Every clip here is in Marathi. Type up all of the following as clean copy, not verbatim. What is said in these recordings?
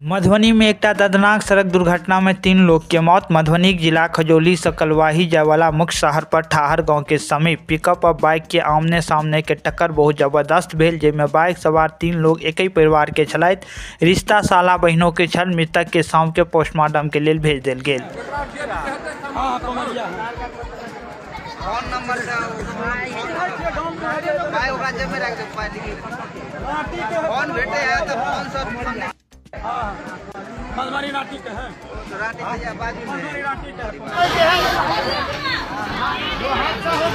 मधुबनी में एक दर्दनाक सड़क दुर्घटना में 3 लोग के मौत। मधुबनी जिला खजौली से कलवाही जाय वाला मुख्य शहर पर ठाहर गांव के समीप पिकअप और बाइक के आमने सामने के टक्कर बहुत जबरदस्त भेल, जेमे बाइक सवार 3 लोग एक ही परिवार के छलथि। रिश्ता साला बहिनों के छल। मृतक के शाम के पोस्टमार्टम के लिए भेज देल गेल। मधुबनी राठी के है तो राठी भैया बाजू में मधुबनी राठी जो हादसा हो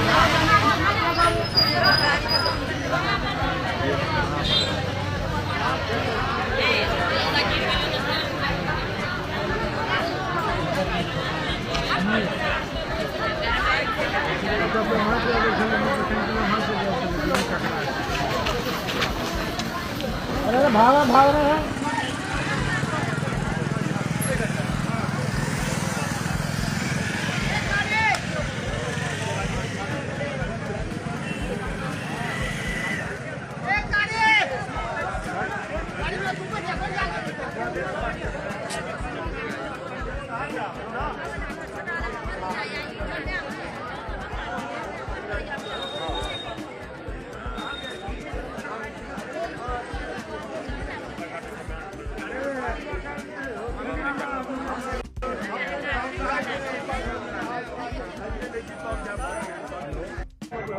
अरे भाग रहे हैं।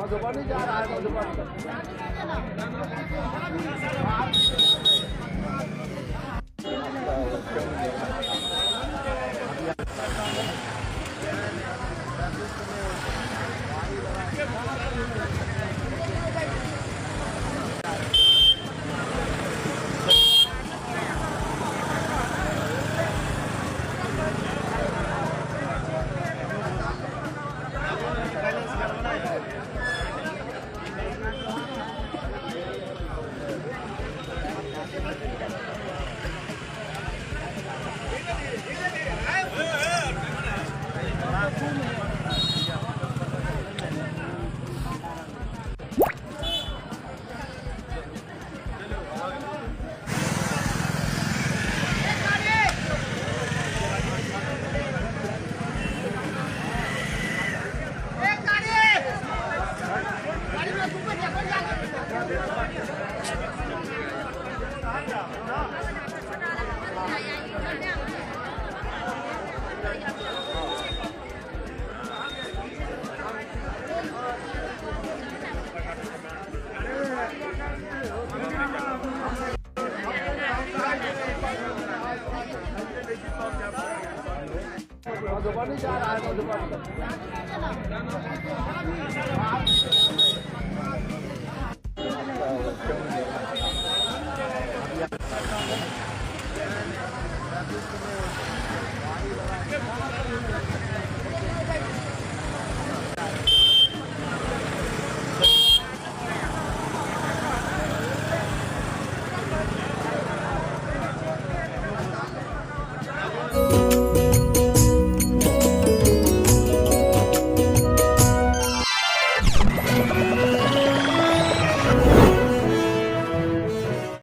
मधुबनी जा रहा है मधुबनी